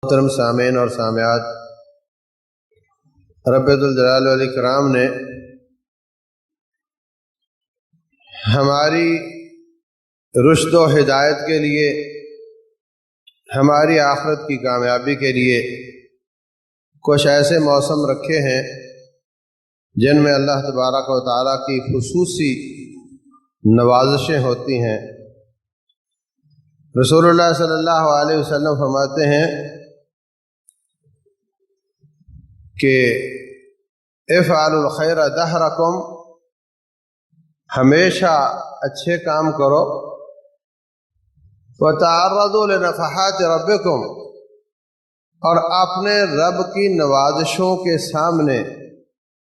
محترم سامعین اور سامعات، رب ذوالجلال والاکرام نے ہماری رشد و ہدایت کے لیے، ہماری آخرت کی کامیابی کے لیے کچھ ایسے موسم رکھے ہیں جن میں اللہ تبارک و تعالیٰ کی خصوصی نوازشیں ہوتی ہیں۔ رسول اللہ صلی اللہ علیہ وسلم فرماتے ہیں کہ افعلوا الخیر دہرکم، ہمیشہ اچھے کام کرو، وتعرضوا لنفحات ربکم، اور اپنے رب کی نوازشوں کے سامنے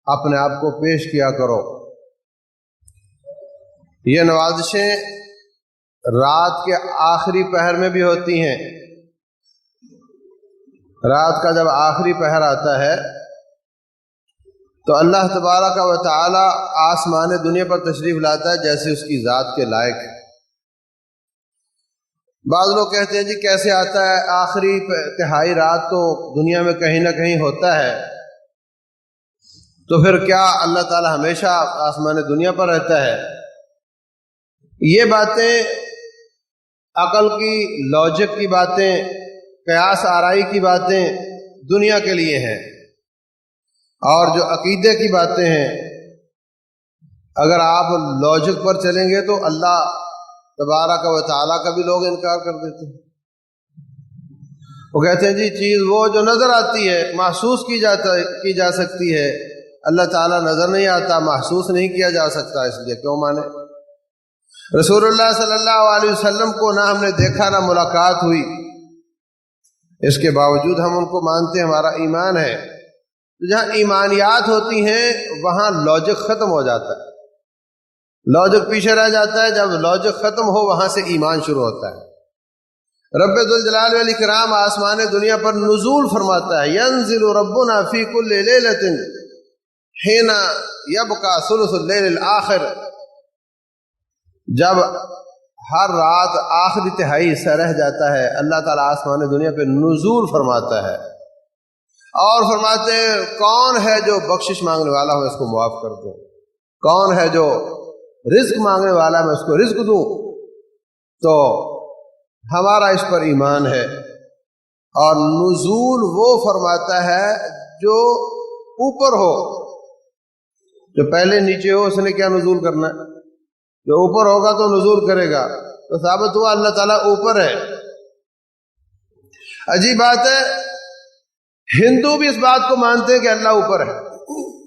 اپنے آپ کو پیش کیا کرو۔ یہ نوازشیں رات کے آخری پہر میں بھی ہوتی ہیں۔ رات کا جب آخری پہر آتا ہے تو اللہ تبارک و تعالی آسمان دنیا پر تشریف لاتا ہے جیسے اس کی ذات کے لائق ہے۔ بعض لوگ کہتے ہیں جی کیسے آتا ہے، آخری تہائی رات تو دنیا میں کہیں نہ کہیں ہوتا ہے، تو پھر کیا اللہ تعالی ہمیشہ آسمان دنیا پر رہتا ہے؟ یہ باتیں عقل کی، لاجک کی باتیں، قیاس آرائی کی باتیں دنیا کے لیے ہیں، اور جو عقیدے کی باتیں ہیں اگر آپ لاجک پر چلیں گے تو اللہ تبارک و تعالیٰ کا بھی لوگ انکار کر دیتے ہیں۔ وہ کہتے ہیں جی چیز وہ جو نظر آتی ہے، محسوس کی جا سکتی ہے، اللہ تعالیٰ نظر نہیں آتا، محسوس نہیں کیا جا سکتا، اس لیے کیوں مانے؟ رسول اللہ صلی اللہ علیہ وسلم کو نہ ہم نے دیکھا نہ ملاقات ہوئی، اس کے باوجود ہم ان کو مانتے ہیں، ہمارا ایمان ہے۔ جہاں ایمانیات ہوتی ہیں وہاں لاجک ختم ہو جاتا ہے، لاجک پیچھے رہ جاتا ہے۔ جب لاجک ختم ہو وہاں سے ایمان شروع ہوتا ہے۔ رب ذوالجلال والاکرام آسمان دنیا پر نزول فرماتا ہے، ینزل ربنا فی کل لیلۃ حین یبقى ثلث اللیل الآخر، جب ہر رات آخری تہائی حصہ رہ جاتا ہے اللہ تعالیٰ آسمان دنیا پہ نزول فرماتا ہے اور فرماتے ہیں کون ہے جو بخشش مانگنے والا ہو، میں اس کو معاف کر دوں، کون ہے جو رزق مانگنے والا میں اس کو رزق دوں۔ تو ہمارا اس پر ایمان ہے۔ اور نزول وہ فرماتا ہے جو اوپر ہو، جو پہلے نیچے ہو اس نے کیا نزول کرنا ہے؟ جو اوپر ہوگا تو نزول کرے گا، تو ثابت ہوا اللہ تعالیٰ اوپر ہے۔ عجیب بات ہے، ہندو بھی اس بات کو مانتے ہیں کہ اللہ اوپر ہے،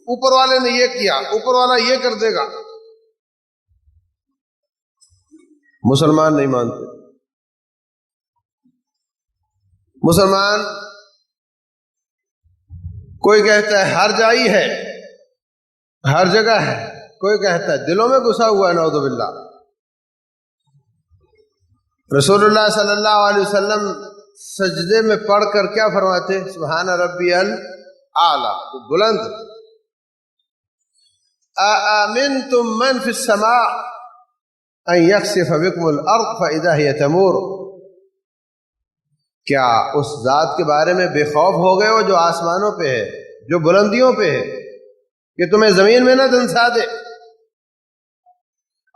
اوپر والے نے یہ کیا، اوپر والا یہ کر دے گا۔ مسلمان نہیں مانتے۔ مسلمان کوئی کہتا ہے ہر جائی ہے، ہر جگہ ہے، کوئی کہتا ہے دلوں میں گھسا ہوا ہے، نعوذ باللہ۔ رسول اللہ صلی اللہ علیہ وسلم سجدے میں پڑھ کر کیا فرماتے؟ سبحان ربی الاعلیٰ، بلند۔ آمنتم من فی السماء ان یخسف بکم الارض فاذا ہی تمور، کیا اس ذات کے بارے میں بے خوف ہو گئے ہو جو آسمانوں پہ ہے، جو بلندیوں پہ ہے، کہ تمہیں زمین میں نہ دھنسا دے؟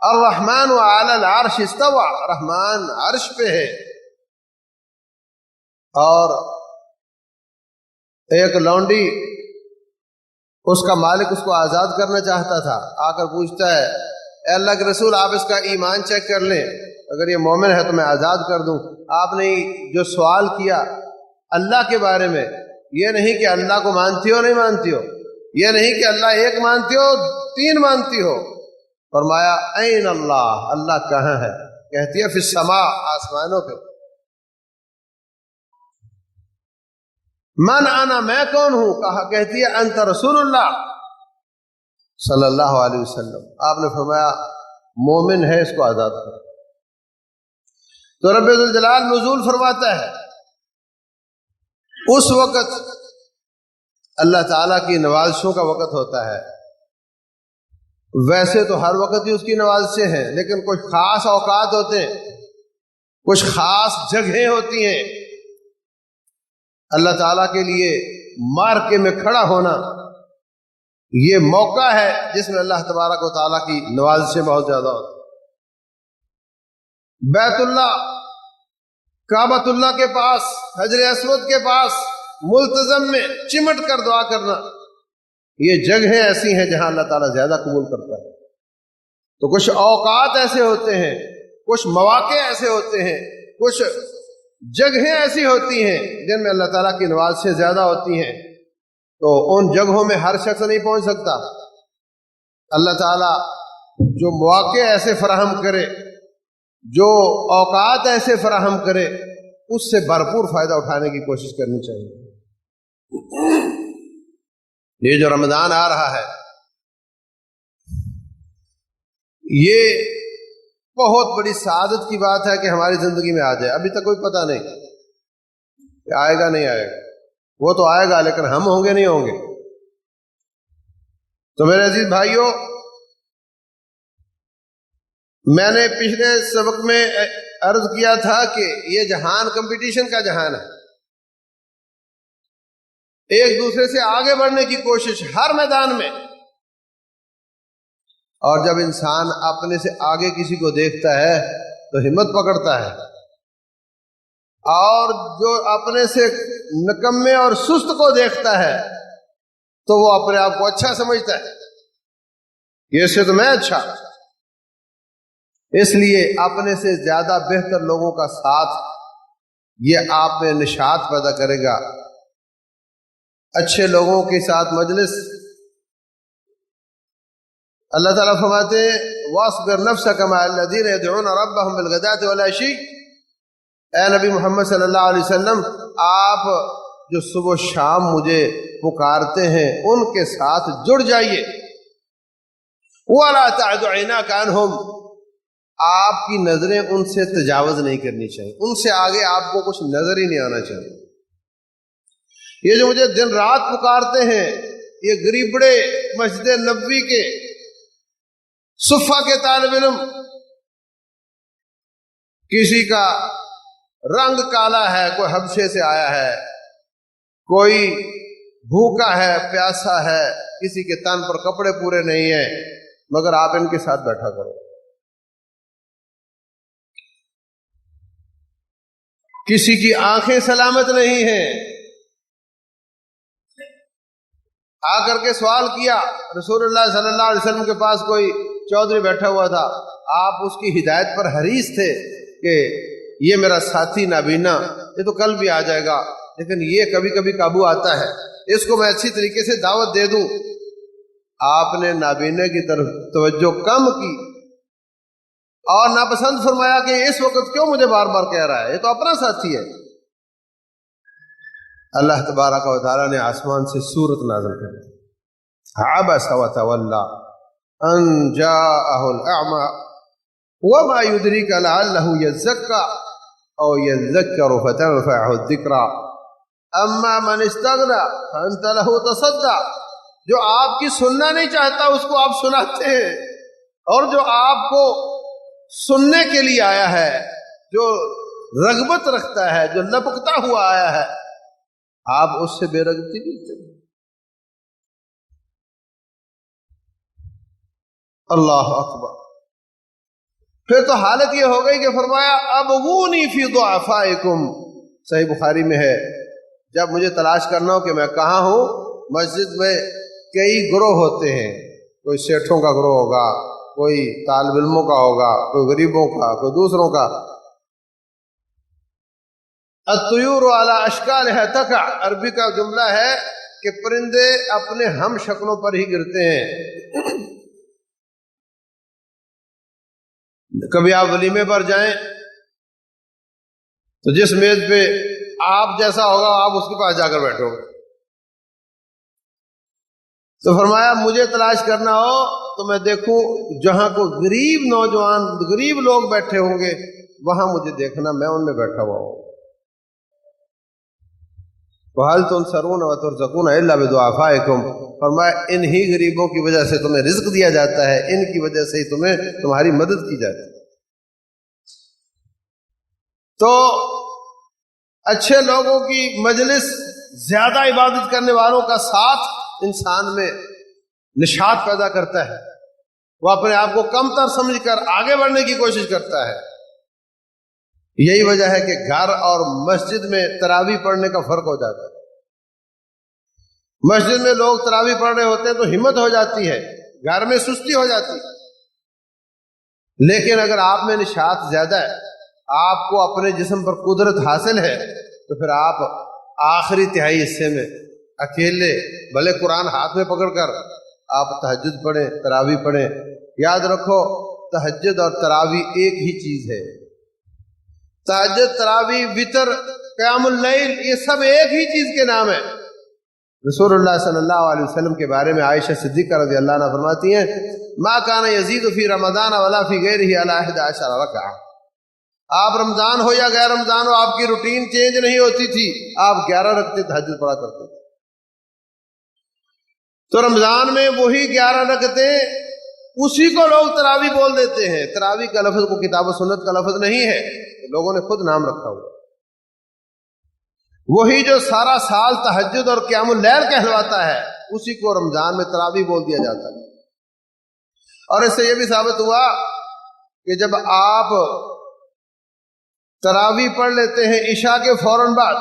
الرحمن علی العرش استوى، رحمان عرش پہ ہے۔ اور ایک لونڈی، اس کا مالک اس کو آزاد کرنا چاہتا تھا، آ کر پوچھتا ہے اے اللہ کے رسول آپ اس کا ایمان چیک کر لیں، اگر یہ مومن ہے تو میں آزاد کر دوں۔ آپ نے جو سوال کیا اللہ کے بارے میں، یہ نہیں کہ اللہ کو مانتی ہو نہیں مانتی ہو، یہ نہیں کہ اللہ ایک مانتی ہو تین مانتی ہو، فرمایا این اللہ، اللہ کہاں ہے؟ کہتی ہے فی السماء، آسمانوں پہ۔ من انا، میں کون ہوں؟ کہا، کہتی ہے انت رسول اللہ صلی اللہ علیہ وسلم۔ آپ نے فرمایا مومن ہے، اس کو آزاد کرو۔ تو رب ذوالجلال نزول فرماتا ہے، اس وقت اللہ تعالیٰ کی نوازشوں کا وقت ہوتا ہے۔ ویسے تو ہر وقت ہی اس کی نوازشیں ہیں، لیکن کچھ خاص اوقات ہوتے ہیں، کچھ خاص جگہیں ہوتی ہیں اللہ تعالیٰ کے لیے مارکے میں کھڑا ہونا، یہ موقع ہے جس میں اللہ تبارک و تعالیٰ کی نوازشیں بہت زیادہ ہوتی ہیں۔ بیت اللہ، کعبۃ اللہ کے پاس، حجر اسود کے پاس ملتزم میں چمٹ کر دعا کرنا، یہ جگہیں ایسی ہیں جہاں اللہ تعالیٰ زیادہ قبول کرتا ہے۔ تو کچھ اوقات ایسے ہوتے ہیں، کچھ مواقع ایسے ہوتے ہیں، کچھ جگہیں ایسی ہوتی ہیں جن میں اللہ تعالیٰ کی نوازشیں زیادہ ہوتی ہیں، تو ان جگہوں میں ہر شخص نہیں پہنچ سکتا۔ اللہ تعالیٰ جو مواقع ایسے فراہم کرے، جو اوقات ایسے فراہم کرے، اس سے بھرپور فائدہ اٹھانے کی کوشش کرنی چاہیے۔ یہ جو رمضان آ رہا ہے، یہ بہت بڑی سعادت کی بات ہے کہ ہماری زندگی میں آ جائے۔ ابھی تک کوئی پتہ نہیں کہ آئے گا نہیں آئے گا، وہ تو آئے گا لیکن ہم ہوں گے نہیں ہوں گے۔ تو میرے عزیز بھائیوں، میں نے پچھلے سبق میں عرض کیا تھا کہ یہ جہان کمپٹیشن کا جہان ہے، ایک دوسرے سے آگے بڑھنے کی کوشش ہر میدان میں، اور جب انسان اپنے سے آگے کسی کو دیکھتا ہے تو ہمت پکڑتا ہے، اور جو اپنے سے نکمے اور سست کو دیکھتا ہے تو وہ اپنے آپ کو اچھا سمجھتا ہے کہ اس سے تو میں اچھا۔ اس لیے اپنے سے زیادہ بہتر لوگوں کا ساتھ یہ آپ میں نشاط پیدا کرے گا۔ اچھے لوگوں کے ساتھ مجلس، اللہ تعالیٰ فرماتے ہیں وَاصْبِرْ نَفْسَكَ مَعَ الَّذِينَ يَدْعُونَ رَبَّهُمْ بِالْغَدَاةِ وَالْعَشِيِّ۔ اے نبی محمد صلی اللہ علیہ وسلم، آپ جو صبح و شام مجھے پکارتے ہیں ان کے ساتھ جڑ جائیے۔ وَلَا تَعْدُ عَيْنَاكَ عَنْهُمْ، آپ کی نظریں ان سے تجاوز نہیں کرنی چاہیے، ان سے آگے آپ کو کچھ نظر ہی نہیں آنا چاہیے۔ یہ جو مجھے دن رات پکارتے ہیں، یہ غریب بڑے مسجد نبوی کے صفہ کے طالب علم، کسی کا رنگ کالا ہے، کوئی حبشے سے آیا ہے، کوئی بھوکا ہے، پیاسا ہے، کسی کے تن پر کپڑے پورے نہیں ہیں، مگر آپ ان کے ساتھ بیٹھا کرو۔ کسی کی آنکھیں سلامت نہیں ہیں، آ کر کے سوال کیا، رسول اللہ صلی اللہ علیہ وسلم کے پاس کوئی چودھری بیٹھا ہوا تھا، آپ اس کی ہدایت پر حریص تھے کہ یہ میرا ساتھی نابینا، یہ تو کل بھی آ جائے گا لیکن یہ کبھی کبھی قابو آتا ہے، اس کو میں اچھی طریقے سے دعوت دے دوں۔ آپ نے نابینے کی طرف توجہ کم کی اور ناپسند فرمایا کہ اس وقت کیوں مجھے بار بار کہہ رہا ہے، یہ تو اپنا ساتھی ہے۔ اللہ تبارک و تعالیٰ نے آسمان سے سورت نازل کر دی، عبس وتولى ان جاءه الاعمى وما يدريك لعله يزكى او يذكر فتنفعه الذكرى اما من استغنى فانت له تصدى۔ جو آپ کی سننا نہیں چاہتا اس کو آپ سناتے ہیں، اور جو آپ کو سننے کے لیے آیا ہے، جو رغبت رکھتا ہے، جو لپکتا ہوا آیا ہے، آپ اس سے بے رغبتی نہیں کرتے۔ اللہ اکبر۔ پھر تو حالت یہ ہو گئی کہ فرمایا ابغونی فی ضعفائکم، صحیح بخاری میں ہے، جب مجھے تلاش کرنا ہو کہ میں کہاں ہوں، مسجد میں کئی گروہ ہوتے ہیں، کوئی سیٹھوں کا گروہ ہوگا، کوئی طالب علموں کا ہوگا، کوئی غریبوں کا، کوئی دوسروں کا۔ الطیور علی اشکالها تقع، عربی کا جملہ ہے کہ پرندے اپنے ہم شکلوں پر ہی گرتے ہیں۔ کبھی آپ ولیمے پر جائیں تو جس میز پہ آپ جیسا ہوگا آپ اس کے پاس جا کر بیٹھو گے۔ تو فرمایا مجھے تلاش کرنا ہو تو میں دیکھوں جہاں کو غریب نوجوان، غریب لوگ بیٹھے ہوں گے، وہاں مجھے دیکھنا، میں ان میں بیٹھا ہوا ہوں۔ وَهَلْ تُنْصَرُونَ وَتُرْزَقُونَ إِلَّا بِضُعَفَائِكُمْ، فرمایا انہی غریبوں کی وجہ سے تمہیں رزق دیا جاتا ہے، ان کی وجہ سے ہی تمہاری مدد کی جاتی ہے۔ تو اچھے لوگوں کی مجلس زیادہ عبادت کرنے والوں کا ساتھ انسان میں نشاط پیدا کرتا ہے، وہ اپنے آپ کو کم تر سمجھ کر آگے بڑھنے کی کوشش کرتا ہے۔ یہی وجہ ہے کہ گھر اور مسجد میں تراویح پڑھنے کا فرق ہو جاتا ہے۔ مسجد میں لوگ تراویح پڑھ رہے ہوتے ہیں تو ہمت ہو جاتی ہے، گھر میں سستی ہو جاتی ہے۔ لیکن اگر آپ میں نشاط زیادہ ہے، آپ کو اپنے جسم پر قدرت حاصل ہے، تو پھر آپ آخری تہائی حصے میں اکیلے بھلے قرآن ہاتھ میں پکڑ کر آپ تہجد پڑھیں، تراویح پڑھیں۔ یاد رکھو تہجد اور تراویح ایک ہی چیز ہے۔ تہجد، تراویح، وتر، قیام اللیل، یہ سب ایک ہی چیز کے نام ہیں۔ رسول اللہ صلی اللہ علیہ وسلم کے بارے میں عائشہ صدیقہ رضی اللہ عنہ فرماتی ہیں ما کان یزید فی رمضان ولا فی غیرہ علی 11 رکعہ، آپ رمضان ہو یا غیر رمضان ہو آپ کی روٹین چینج نہیں ہوتی تھی، آپ 11 رکعتیں تہجد پڑھا کرتے تھے۔ تو رمضان میں وہی 11 رکعتیں، اسی کو لوگ تراویح بول دیتے ہیں۔ تراویح کا لفظ کو کتاب و سنت کا لفظ نہیں ہے، لوگوں نے خود نام رکھا ہوا۔ وہی جو سارا سال تہجد اور قیام اللیل کہلواتا ہے، اسی کو رمضان میں تراویح بول دیا جاتا ہے۔ اور اس سے یہ بھی ثابت ہوا کہ جب آپ تراویح پڑھ لیتے ہیں عشاء کے فوراً بعد،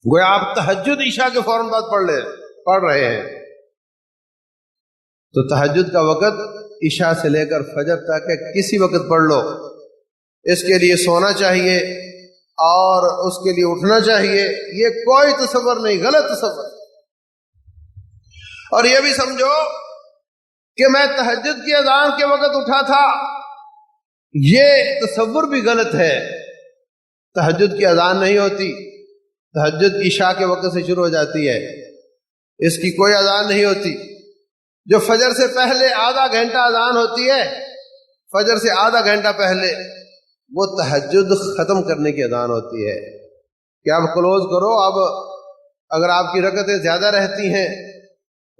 گویا آپ تہجد عشاء کے فوراً بعد پڑھ رہے ہیں، تو تہجد کا وقت عشاء سے لے کر فجر تک ہے، کسی وقت پڑھ لو۔ اس کے لیے سونا چاہیے اور اس کے لیے اٹھنا چاہیے، یہ کوئی تصور نہیں، غلط تصور۔ اور یہ بھی سمجھو کہ میں تہجد کی اذان کے وقت اٹھا تھا، یہ تصور بھی غلط ہے۔ تہجد کی اذان نہیں ہوتی، تہجد عشاء کے وقت سے شروع ہو جاتی ہے، اس کی کوئی اذان نہیں ہوتی۔ جو فجر سے پہلے آدھا گھنٹہ اذان ہوتی ہے، فجر سے آدھا گھنٹہ پہلے، وہ تہجد ختم کرنے کی اذان ہوتی ہے کہ اب کلوز کرو۔ اب اگر آپ کی رکعتیں زیادہ رہتی ہیں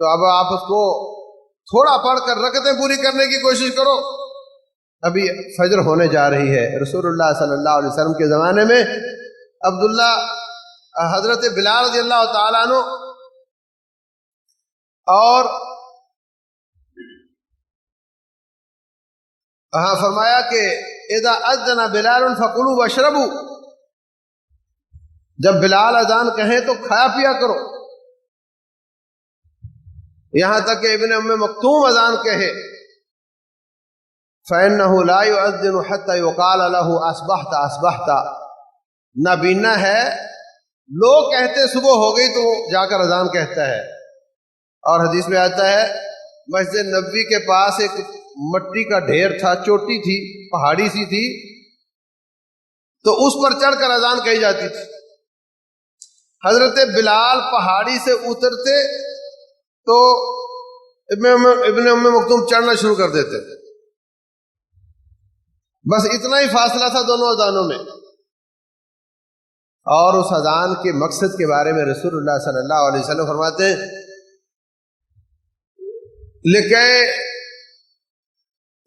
تو اب آپ اس کو تھوڑا پڑھ کر رکعتیں پوری کرنے کی کوشش کرو، ابھی فجر ہونے جا رہی ہے۔ رسول اللہ صلی اللہ علیہ وسلم کے زمانے میں عبداللہ حضرت بلال رضی اللہ تعالیٰ عنہ اور فرمایا کہ اذا اذن بلال فکلوا واشربوا، جب بلال اذان کہیں تو کھایا پیا کرو۔ یہاں تک کہ ابن ام مکتوم اذان کہے فإنه لا يؤذن حتى يقال له اصبحت اصبحت، نابینا ہے، لوگ کہتے صبح ہو گئی تو جا کر اذان کہتا ہے۔ اور حدیث میں آتا ہے مسجد نبوی کے پاس ایک مٹی کا ڈھیر تھا، چوٹی تھی، پہاڑی سی تھی، تو اس پر چڑھ کر اذان کہی جاتی تھی۔ حضرت بلال پہاڑی سے اترتے تو ابن ام مکتوم چڑھنا شروع کر دیتے، بس اتنا ہی فاصلہ تھا دونوں اذانوں میں۔ اور اس اذان کے مقصد کے بارے میں رسول اللہ صلی اللہ علیہ وسلم فرماتے ہیں لکھے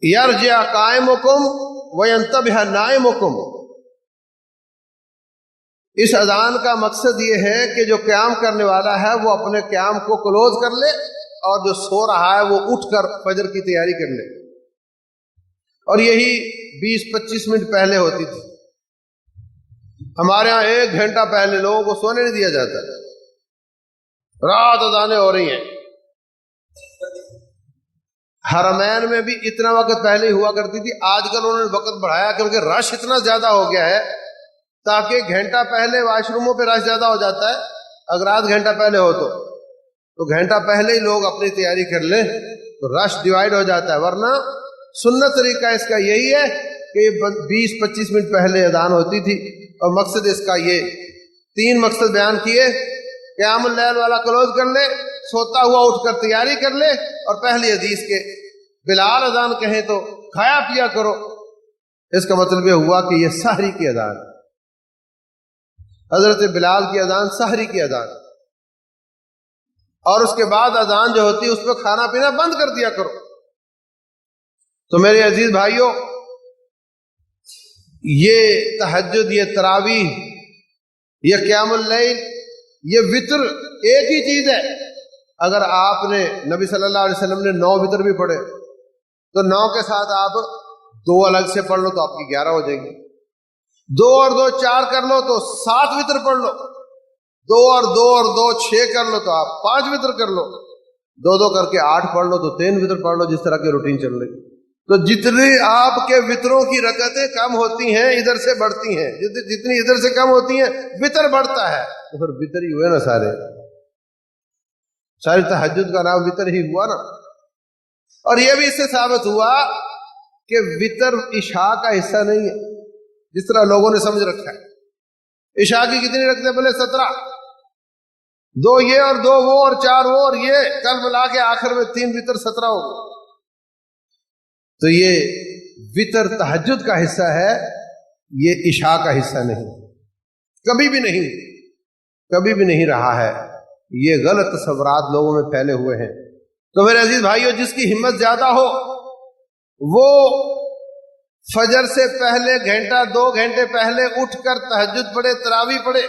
یرجع قائمکم وینتبہ نائمکم، اس اذان کا مقصد یہ ہے کہ جو قیام کرنے والا ہے وہ اپنے قیام کو کلوز کر لے، اور جو سو رہا ہے وہ اٹھ کر فجر کی تیاری کر لے۔ اور یہی 20-25 منٹ پہلے ہوتی تھی، ہمارے ہاں 1 گھنٹہ پہلے لوگوں کو سونے نہیں دیا جاتا، رات اذانیں ہو رہی ہیں۔ حرمین میں بھی اتنا وقت پہلے ہی ہوا کرتی تھی، آج کل انہوں نے وقت بڑھایا کیونکہ رش اتنا زیادہ ہو گیا ہے، تاکہ گھنٹہ پہلے واش روموں پہ رش زیادہ ہو جاتا ہے۔ اگر آدھ گھنٹہ پہلے ہو تو گھنٹہ پہلے ہی لوگ اپنی تیاری کر لیں تو رش ڈیوائیڈ ہو جاتا ہے۔ ورنہ سنت طریقہ اس کا یہی ہے کہ 20-25 منٹ پہلے اذان ہوتی تھی، اور مقصد اس کا یہ 3 مقصد بیان کیے۔ قیام اللیل والا کلوز کر لے، سوتا ہوا اٹھ کر تیاری کر لے، اور پہلی حدیث کے بلال اذان کہیں تو کھایا پیا کرو۔ اس کا مطلب یہ ہوا کہ یہ سحری کی اذان، حضرت بلال کی اذان سحری کی اذان، اور اس کے بعد اذان جو ہوتی ہے اس پہ کھانا پینا بند کر دیا کرو۔ تو میرے عزیز بھائیوں، یہ تہجد، یہ تراویح، یہ قیام اللیل، یہ وطر ایک ہی چیز ہے. اگر آپ نے نبی صلی اللہ علیہ وسلم نے 9 وطر بھی پڑھے تو 9 کے ساتھ آپ 2 الگ سے پڑھ لو تو آپ کی 11 ہو جائے گی. 2 اور 2 4 کر لو تو 7 وطر پڑھ لو. 2 اور 2 6 کر لو تو آپ 5 وطر کر لو. 2 کر کے 8 پڑھ لو تو 3 وطر پڑھ لو. جس طرح کی روٹین چل رہی. تو جتنی آپ کے وطروں کی رکعتیں کم ہوتی ہیں ادھر سے بڑھتی ہیں، جتنی ادھر سے کم ہوتی ہیں وطر بڑھتا ہے. تو پھر وطر ہی ہوئے نا ساری تہجد کا نام وطر ہی ہوا نا. اور یہ بھی اس سے ثابت ہوا کہ وطر عشاء کا حصہ نہیں ہے جس طرح لوگوں نے سمجھ رکھا ہے. عشاء کی کتنی رکھتے بولے 17. 2 یہ اور 2 وہ اور 4 وہ اور یہ کل ملا کے آخر میں 3 وطر 17 ہو گئے. تو یہ وطر تہجد کا حصہ ہے، یہ عشاء کا حصہ نہیں، کبھی بھی نہیں، کبھی بھی نہیں رہا ہے. یہ غلط تصورات لوگوں میں پھیلے ہوئے ہیں. تو میرے عزیز بھائیوں، جس کی ہمت زیادہ ہو وہ فجر سے پہلے 1-2 گھنٹے پہلے اٹھ کر تہجد پڑھے، تراویح پڑھے،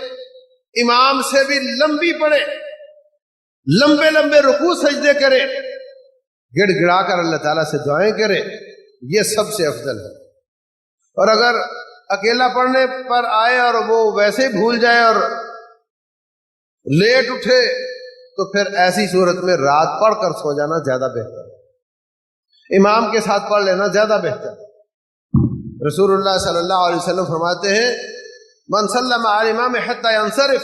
امام سے بھی لمبی پڑھے، لمبے لمبے رکوع سجدے کرے، گڑ گڑا کر اللہ تعالیٰ سے دعائیں کرے، یہ سب سے افضل ہے. اور اگر اکیلا پڑھنے پر آئے اور وہ ویسے ہی بھول جائے اور لیٹ اٹھے تو پھر ایسی صورت میں رات پڑھ کر سو جانا زیادہ بہتر ہے، امام کے ساتھ پڑھ لینا زیادہ بہتر ہے. رسول اللہ صلی اللہ علیہ وسلم فرماتے ہیں من صلی مع الامام حتی ینصرف،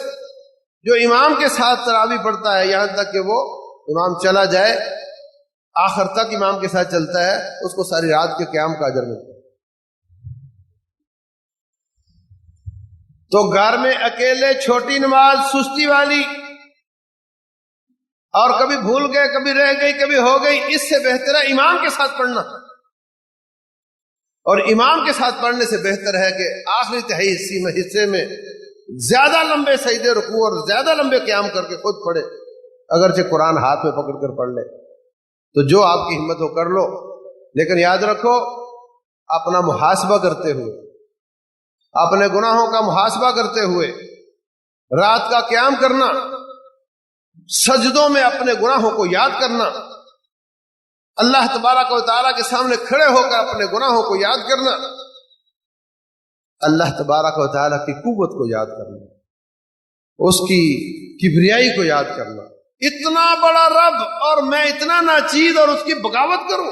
جو امام کے ساتھ تراویح پڑھتا ہے یہاں تک کہ وہ امام چلا جائے، آخر تک امام کے ساتھ چلتا ہے، اس کو ساری رات کے قیام کا اجر ملتا ہے. تو گھر میں اکیلے چھوٹی نماز سستی والی اور کبھی بھول گئے، کبھی رہ گئی، کبھی ہو گئی، اس سے بہتر ہے امام کے ساتھ پڑھنا. اور امام کے ساتھ پڑھنے سے بہتر ہے کہ آخری تہائی حصے میں زیادہ لمبے سجدے رکوع اور زیادہ لمبے قیام کر کے خود پڑھے، اگرچہ قرآن ہاتھ میں پکڑ کر پڑھ لے. تو جو آپ کی ہمت ہو کر لو، لیکن یاد رکھو اپنا محاسبہ کرتے ہوئے، اپنے گناہوں کا محاسبہ کرتے ہوئے رات کا قیام کرنا، سجدوں میں اپنے گناہوں کو یاد کرنا، اللہ تبارک و تعالیٰ کے سامنے کھڑے ہو کر اپنے گناہوں کو یاد کرنا، اللہ تبارک و تعالیٰ کی قوت کو یاد کرنا، اس کی کبریائی کو یاد کرنا. اتنا بڑا رب اور میں اتنا ناچیز اور اس کی بغاوت کروں،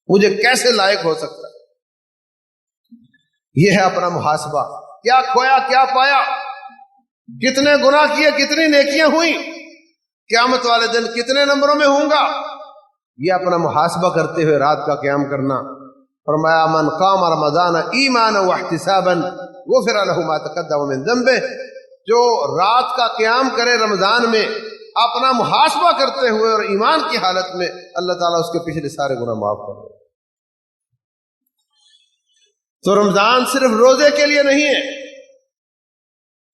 مجھے کیسے لائق ہو سکتا ہے؟ یہ ہے اپنا محاسبہ. کیا کھویا کیا پایا، کتنے گناہ کیے، کتنی نیکیاں ہوئیں، قیامت والے دن کتنے نمبروں میں ہوں گا، یہ اپنا محاسبہ کرتے ہوئے رات کا قیام کرنا. فرمایا من قام رمضان ایمانا واحتسابا غفر له ما تقدم من ذنبه، جو رات کا قیام کرے رمضان میں اپنا محاسبہ کرتے ہوئے اور ایمان کی حالت میں، اللہ تعالیٰ اس کے پچھلے سارے گناہ معاف کر دے. تو رمضان صرف روزے کے لیے نہیں ہے،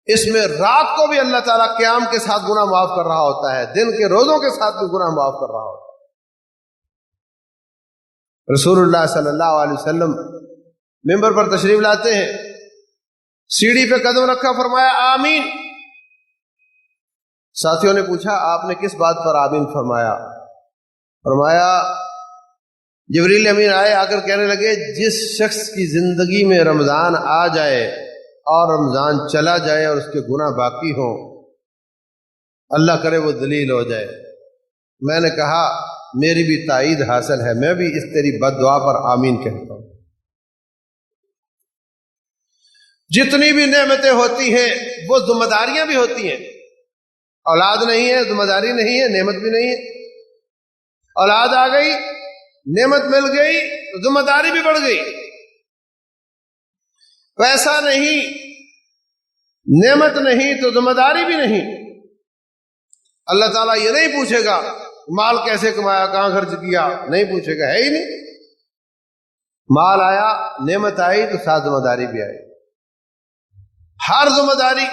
اس میں رات کو بھی اللہ تعالیٰ قیام کے ساتھ گناہ معاف کر رہا ہوتا ہے، دن کے روزوں کے ساتھ بھی گناہ معاف کر رہا ہوتا ہے. رسول اللہ صلی اللہ علیہ وسلم ممبر پر تشریف لاتے ہیں، سیڑھی پہ قدم رکھا، فرمایا آمین. ساتھیوں نے پوچھا آپ نے کس بات پر آمین فرمایا؟ فرمایا جبریل امین آئے، آ کر کہنے لگے جس شخص کی زندگی میں رمضان آ جائے اور رمضان چلا جائے اور اس کے گناہ باقی ہوں، اللہ کرے وہ ذلیل ہو جائے. میں نے کہا میری بھی تائید حاصل ہے، میں بھی اس تیری بد دعا پر آمین کہتا ہوں. جتنی بھی نعمتیں ہوتی ہیں وہ ذمہ داریاں بھی ہوتی ہیں. اولاد نہیں ہے، ذمہ داری نہیں ہے، نعمت بھی نہیں ہے. اولاد آ گئی، نعمت مل گئی، ذمہ داری بھی بڑھ گئی. پیسہ نہیں، نعمت نہیں تو ذمہ داری بھی نہیں. اللہ تعالیٰ یہ نہیں پوچھے گا مال کیسے کمایا، کہاں خرچ کیا، نہیں پوچھے گا، ہے ہی نہیں. مال آیا، نعمت آئی تو ساتھ ذمہ داری بھی آئی. ہر ذمہ داری،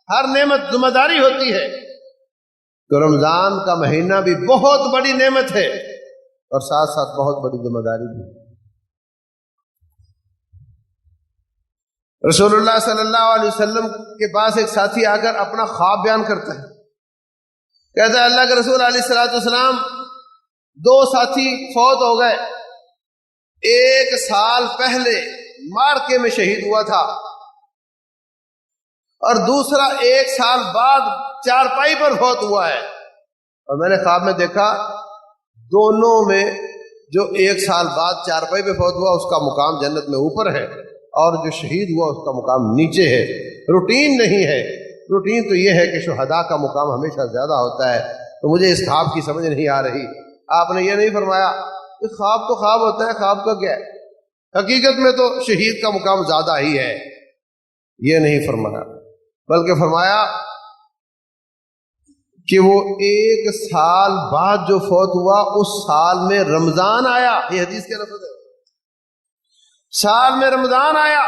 ہر نعمت ذمہ داری ہوتی ہے. تو رمضان کا مہینہ بھی بہت بڑی نعمت ہے اور ساتھ ساتھ بہت بڑی ذمہ داری بھی. رسول اللہ صلی اللہ علیہ وسلم کے پاس ایک ساتھی آ کر اپنا خواب بیان کرتا ہے، کہتا ہے اللہ کے رسول علیہ الصلوۃ والسلام 2 ساتھی فوت ہو گئے، 1 سال پہلے مارکے میں شہید ہوا تھا اور دوسرا 1 سال بعد چارپائی پر فوت ہوا ہے، اور میں نے خواب میں دیکھا دونوں میں جو 1 سال بعد چارپائی پہ فوت ہوا اس کا مقام جنت میں اوپر ہے اور جو شہید ہوا اس کا مقام نیچے ہے۔ روٹین نہیں ہے، روٹین تو یہ ہے کہ شہداء کا مقام ہمیشہ زیادہ ہوتا ہے۔ تو مجھے اس خواب کی سمجھ نہیں آ رہی، آپ نے یہ نہیں فرمایا کہ خواب تو خواب ہوتا ہے، خواب کا کیا ہے، حقیقت میں تو شہید کا مقام زیادہ ہی ہے، یہ نہیں فرمایا، بلکہ فرمایا کہ وہ 1 سال بعد جو فوت ہوا اس سال میں رمضان آیا، یہ حدیث کے لفظ ہے، سال میں رمضان آیا،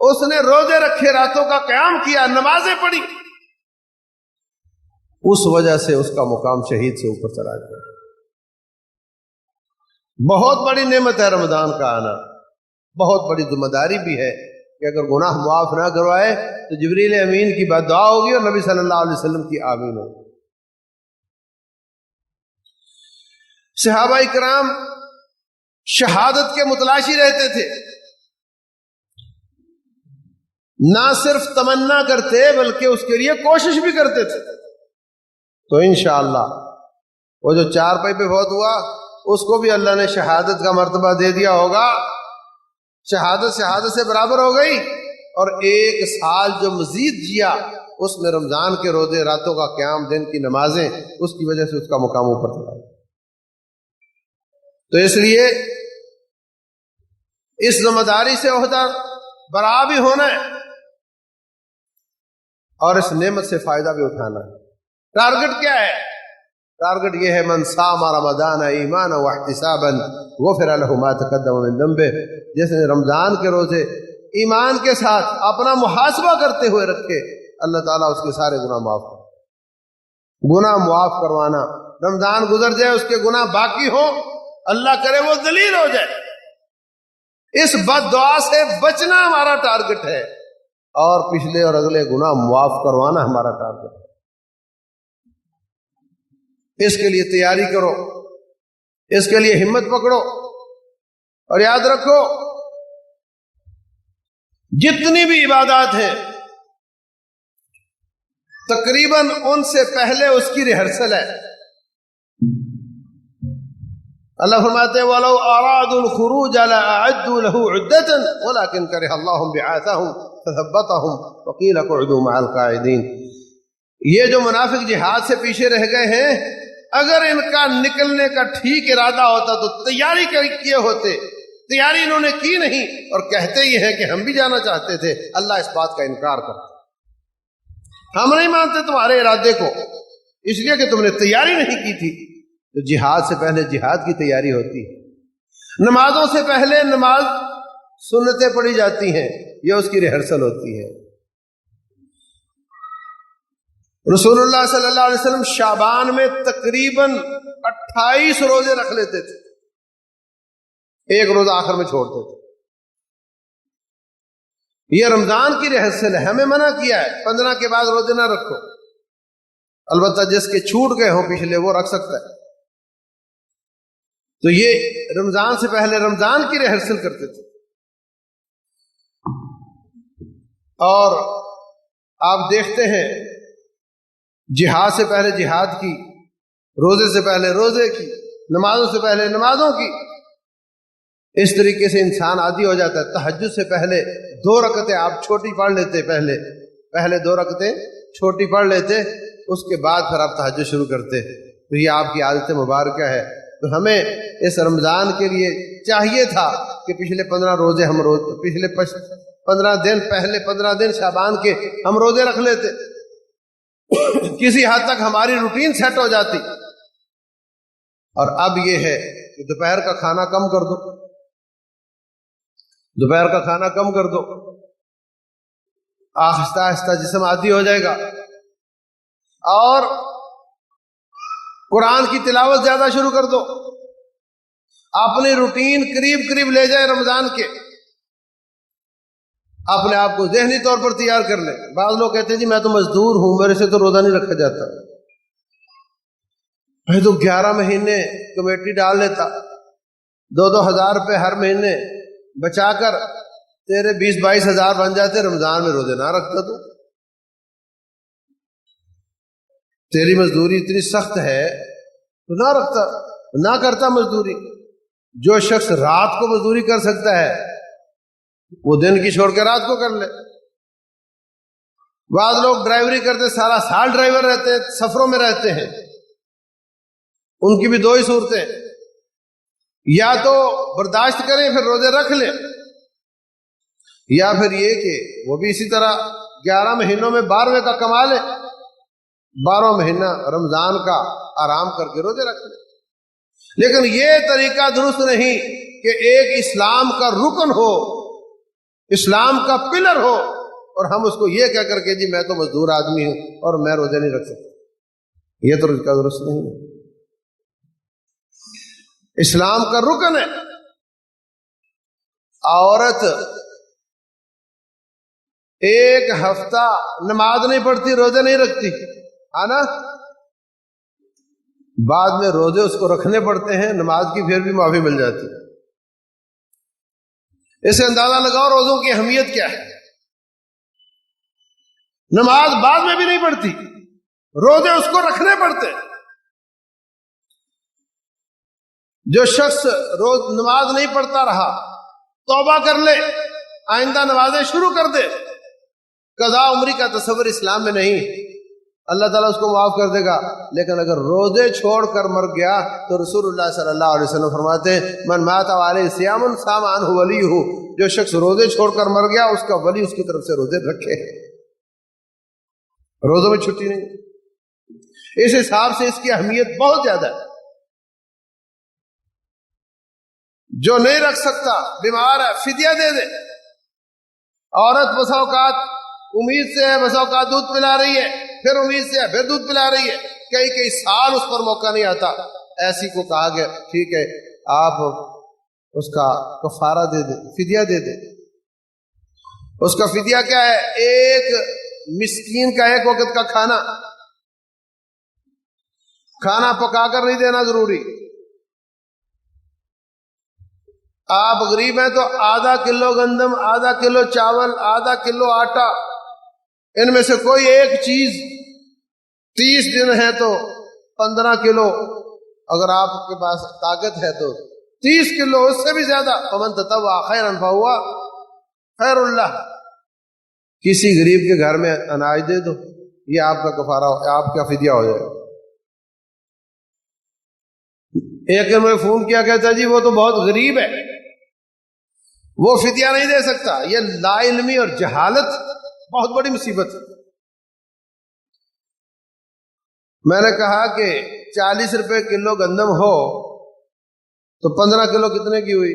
اس نے روزے رکھے، راتوں کا قیام کیا، نمازیں پڑھی، اس وجہ سے اس کا مقام شہید سے اوپر چلا گیا۔ بہت بڑی نعمت ہے رمضان کا آنا، بہت بڑی ذمہ داری بھی ہے کہ اگر گناہ معاف نہ کروائے تو جبریل امین کی بد دعا ہوگی اور نبی صلی اللہ علیہ وسلم کی آمین ہوگی۔ صحابہ کرام شہادت کے متلاشی رہتے تھے، نہ صرف تمنا کرتے بلکہ اس کے لیے کوشش بھی کرتے تھے۔ تو انشاءاللہ وہ جو چارپائی پہ فوت ہوا اس کو بھی اللہ نے شہادت کا مرتبہ دے دیا ہوگا، شہادت سے برابر ہو گئی، اور 1 سال جو مزید جیا اس میں رمضان کے روزے، راتوں کا قیام، دن کی نمازیں، اس کی وجہ سے اس کا مقام اوپر چلا۔ تو اس لیے اس ذمہ داری سے عہدہ برا بھی ہونا ہے اور اس نعمت سے فائدہ بھی اٹھانا ہے۔ ٹارگٹ کیا ہے؟ ٹارگٹ یہ ہے من صام رمضان ایمانا واحتسابا غفر له ما تقدم من ذنبه، جس نے رمضان کے روزے ایمان کے ساتھ اپنا محاسبہ کرتے ہوئے رکھے، اللہ تعالیٰ اس کے سارے گناہ معاف کر، گناہ معاف کروانا، رمضان گزر جائے اس کے گناہ باقی ہوں، اللہ کرے وہ ذلیل ہو جائے، اس بد دعا سے بچنا ہمارا ٹارگٹ ہے، اور پچھلے اور اگلے گناہ معاف کروانا ہمارا ٹارگٹ ہے۔ اس کے لیے تیاری کرو، اس کے لیے ہمت پکڑو، اور یاد رکھو جتنی بھی عبادات ہیں تقریباً ان سے پہلے اس کی ریہرسل ہے۔ اللہ فرماتے ہیں وَلَوْ أَرَادُوا الْخُرُوجَ لَأَعَدُّوا لَهُ عُدَّةً وَلَكِنْ كَرِهَ اللَّهُ بِعَاثَهُمْ فَثَبَّطَهُمْ وَقِيلَ اقْعُدُوا مَعَ الْقَاعِدِينَ۔ یہ جو منافق جہاد سے پیچھے رہ گئے ہیں، اگر ان کا نکلنے کا ٹھیک ارادہ ہوتا تو تیاری کیے ہوتے، تیاری انہوں نے کی نہیں، اور کہتے یہ ہیں کہ ہم بھی جانا چاہتے تھے، اللہ اس بات کا انکار کرتا، ہم نہیں مانتے تمہارے ارادے کو، اس لیے کہ تم نے تیاری نہیں کی تھی۔ تو جہاد سے پہلے جہاد کی تیاری ہوتی ہے، نمازوں سے پہلے نماز سنتیں پڑھی جاتی ہیں، یہ اس کی ریہرسل ہوتی ہے۔ رسول اللہ صلی اللہ علیہ وسلم شعبان میں تقریباً 28 روزے رکھ لیتے تھے، 1 روزہ آخر میں چھوڑتے تھے۔ یہ رمضان کی ریہرسل ہے، ہمیں منع کیا ہے 15 کے بعد روزے نہ رکھو، البتہ جس کے چھوٹ گئے ہوں پچھلے وہ رکھ سکتا ہے۔ تو یہ رمضان سے پہلے رمضان کی ریہرسل کرتے تھے، اور آپ دیکھتے ہیں جہاد سے پہلے جہاد کی، روزے سے پہلے روزے کی، نمازوں سے پہلے نمازوں کی، اس طریقے سے انسان عادی ہو جاتا ہے۔ تہجد سے پہلے 2 رکعتیں آپ چھوٹی پڑھ لیتے، پہلے 2 رکعتیں چھوٹی پڑھ لیتے، اس کے بعد پھر آپ تہجد شروع کرتے، تو یہ آپ کی عادت مبارکہ ہے۔ تو ہمیں اس رمضان کے لیے چاہیے تھا کہ پچھلے 15 روزے ہم پچھلے 15 دن، پہلے 15 دن شعبان کے ہم روزے رکھ لیتے، کسی حد تک ہماری روٹین سیٹ ہو جاتی۔ اور اب یہ ہے کہ دوپہر کا کھانا کم کر دو، دوپہر کا کھانا کم کر دو، آہستہ آہستہ جسم عادی ہو جائے گا، اور قرآن کی تلاوت زیادہ شروع کر دو، اپنی روٹین قریب قریب لے جائے رمضان کے۔ اپنے آپ کو ذہنی طور پر تیار کر لیں. بعض لوگ کہتے ہیں جی میں تو مزدور ہوں، میرے سے تو روزہ نہیں رکھا جاتا. میں تو 11 مہینے کمیٹی ڈال لیتا، 2-2 ہزار روپے ہر مہینے بچا کر تیرے 20-22 ہزار بن جاتے، رمضان میں روزے نہ رکھتا. تو تیری مزدوری اتنی سخت ہے تو نہ رکھتا، نہ کرتا مزدوری. جو شخص رات کو مزدوری کر سکتا ہے وہ دن کی چھوڑ کے رات کو کر لے. بعض لوگ ڈرائیوری کرتے سارا سال ڈرائیور رہتے ہیں، سفروں میں رہتے ہیں. ان کی بھی 2 ہی صورتیں، یا تو برداشت کریں پھر روزے رکھ لیں، یا پھر یہ کہ وہ بھی اسی طرح 11 مہینوں میں 12ویں کا کما لیں، 12واں مہینہ رمضان کا آرام کر کے روزے رکھ لیں. لیکن یہ طریقہ درست نہیں کہ ایک اسلام کا رکن ہو، اسلام کا پلر ہو، اور ہم اس کو یہ کہہ کر کے جی میں تو مزدور آدمی ہوں اور میں روزے نہیں رکھ سکتا. یہ تو طریقہ درست نہیں ہے. اسلام کا رکن ہے. عورت 1 ہفتہ نماز نہیں پڑھتی، روزے نہیں رکھتی، نا بعد میں روزے اس کو رکھنے پڑتے ہیں، نماز کی پھر بھی معافی مل جاتی. اس سے اندازہ لگاؤ روزوں کی اہمیت کیا ہے. نماز بعد میں بھی نہیں پڑھتی، روزے اس کو رکھنے پڑتے. جو شخص روز نماز نہیں پڑھتا رہا توبہ کر لے، آئندہ نمازیں شروع کر دے. قضاء عمری کا تصور اسلام میں نہیں، اللہ تعالیٰ اس کو معاف کر دے گا. لیکن اگر روزے چھوڑ کر مر گیا تو رسول اللہ صلی اللہ علیہ وسلم فرماتے ہیں من مات علیہ صیام صام عنہ ولیہ، جو شخص روزے چھوڑ کر مر گیا اس کا ولی اس کی طرف سے روزے رکھے. روزوں میں چھٹی نہیں. اس حساب سے اس کی اہمیت بہت زیادہ ہے. جو نہیں رکھ سکتا، بیمار ہے، فدیہ دے دے. عورت بسا اوقات امید سے ہے، بسا اوقات دودھ پلا رہی ہے، پھر امید سے ہے، پھر دودھ پلا رہی ہے، کئی سال اس پر موقع نہیں آتا. ایسی کو کہا گیا ٹھیک ہے آپ اس کا کفارہ دے دے، فدیہ دے دے. اس کا فدیہ کیا ہے؟ 1 مسکین کا 1 وقت کا کھانا پکا کر نہیں دینا ضروری. آپ غریب ہیں تو آدھا کلو گندم، آدھا کلو چاول، آدھا کلو آٹا، ان میں سے کوئی ایک چیز 30 دن ہے تو 15 کلو، اگر آپ کے پاس طاقت ہے تو 30 کلو، اس سے بھی زیادہ. فمن تطوع خیرا فہو خیر اللہ. کسی غریب کے گھر میں اناج دے دو، یہ آپ کا کفارہ، آپ کا فدیہ ہو جائے. ایک نے مجھے فون کیا، کہتا جی وہ تو بہت غریب ہے، وہ فدیہ نہیں دے سکتا. یہ لا علمی اور جہالت بہت بڑی مصیبت ہے. میں نے کہا کہ 40 روپے کلو گندم ہو تو 15 کلو کتنے کی ہوئی؟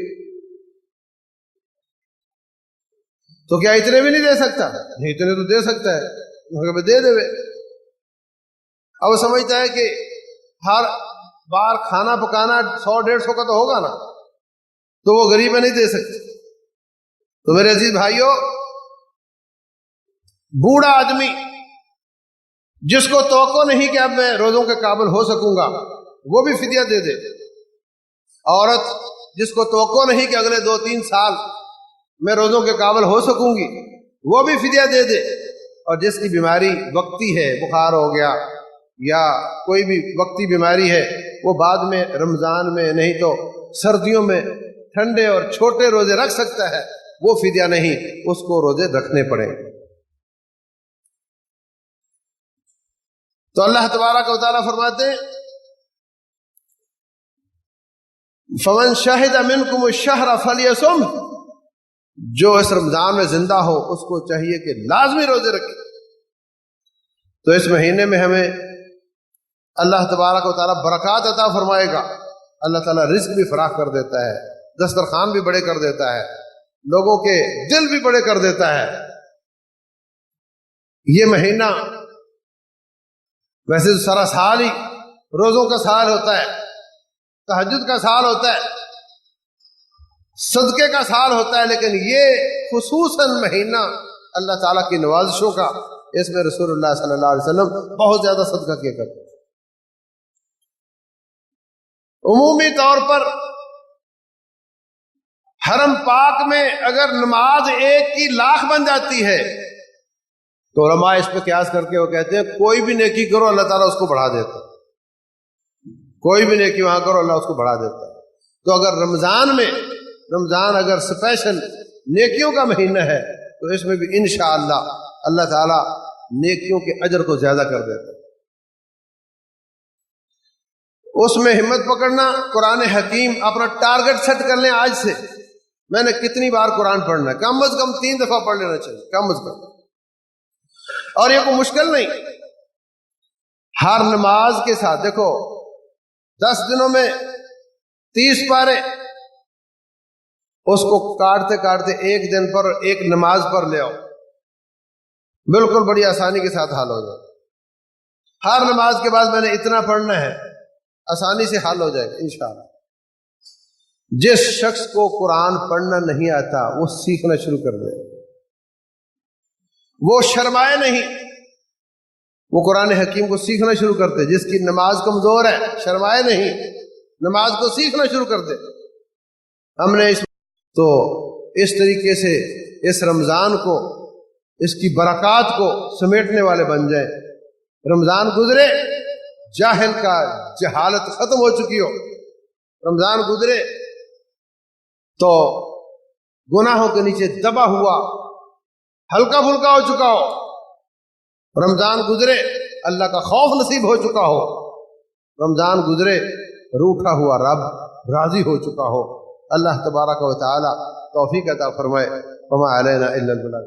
تو کیا اتنے بھی نہیں دے سکتا؟ نہیں، اتنے تو دے سکتا ہے، دے دے. اب وہ سمجھتا ہے کہ ہر بار کھانا پکانا 100-150 کا تو ہوگا نا، تو وہ غریب ہے، نہیں دے سکتے. تو میرے عزیز بھائیوں، بوڑھا آدمی جس کو توقع نہیں کہ اب میں روزوں کے قابل ہو سکوں گا، وہ بھی فدیہ دے دے. عورت جس کو توقع نہیں کہ اگلے 2-3 سال میں روزوں کے قابل ہو سکوں گی، وہ بھی فدیہ دے دے. اور جس کی بیماری وقتی ہے، بخار ہو گیا یا کوئی بھی وقتی بیماری ہے، وہ بعد میں رمضان میں نہیں تو سردیوں میں ٹھنڈے اور چھوٹے روزے رکھ سکتا ہے، وہ فدیہ نہیں، اس کو روزے رکھنے پڑیں. تو اللہ تبارک و تعالیٰ فرماتے ہیں فمن شہد منکم الشہر فلیصم، جو اس رمضان میں زندہ ہو اس کو چاہیے کہ لازمی روزے رکھے. تو اس مہینے میں ہمیں اللہ تبارک و تعالیٰ برکات عطا فرمائے گا. اللہ تعالیٰ رزق بھی فراخ کر دیتا ہے، دسترخوان بھی بڑے کر دیتا ہے، لوگوں کے دل بھی بڑے کر دیتا ہے. یہ مہینہ ویسے تو سارا سال ہی روزوں کا سال ہوتا ہے، تہجد کا سال ہوتا ہے، صدقے کا سال ہوتا ہے، لیکن یہ خصوصاً مہینہ اللہ تعالیٰ کی نوازشوں کا، اس میں رسول اللہ صلی اللہ علیہ وسلم بہت زیادہ صدقہ کیا کرتے ہیں۔ عمومی طور پر حرم پاک میں اگر نماز ایک کی لاکھ بن جاتی ہے تو علماء اس پہ قیاس کر کے وہ کہتے ہیں کوئی بھی نیکی کرو اللہ تعالیٰ اس کو بڑھا دیتا ہے، کوئی بھی نیکی وہاں کرو اللہ اس کو بڑھا دیتا ہے۔ تو اگر رمضان اگر اسپیشل نیکیوں کا مہینہ ہے تو اس میں بھی انشاءاللہ اللہ تعالیٰ نیکیوں کے اجر کو زیادہ کر دیتا ہے۔ اس میں ہمت پکڑنا، قرآن حکیم اپنا ٹارگٹ سیٹ کر لیں آج سے، میں نے کتنی بار قرآن پڑھنا ہے، کم از کم 3 دفعہ پڑھ لینا چاہیے کم از کم، اور یہ کوئی مشکل نہیں۔ ہر نماز کے ساتھ دیکھو 10 دنوں میں 30 پارے، اس کو کاٹتے کاٹتے ایک دن پر ایک نماز پر لے آؤ، بالکل بڑی آسانی کے ساتھ حل ہو جائے۔ ہر نماز کے بعد میں نے اتنا پڑھنا ہے، آسانی سے حل ہو جائے گا انشاءاللہ۔ جس شخص کو قرآن پڑھنا نہیں آتا وہ سیکھنا شروع کر دے، وہ شرمائے نہیں، وہ قرآن حکیم کو سیکھنا شروع کر دے۔ جس کی نماز کمزور ہے شرمائے نہیں، نماز کو سیکھنا شروع کر دے۔ ہم نے اس طریقے سے اس رمضان کو، اس کی برکات کو سمیٹنے والے بن جائیں۔ رمضان گزرے، جاہل کا جہالت ختم ہو چکی ہو، رمضان گزرے تو گناہوں کے نیچے دبا ہوا ہلکا پھلکا ہو چکا ہو، رمضان گزرے اللہ کا خوف نصیب ہو چکا ہو، رمضان گزرے روٹھا ہوا رب راضی ہو چکا ہو۔ اللہ تبارک و تعالی توفیق عطا فرمائے۔ وما علینا الا البلاغ۔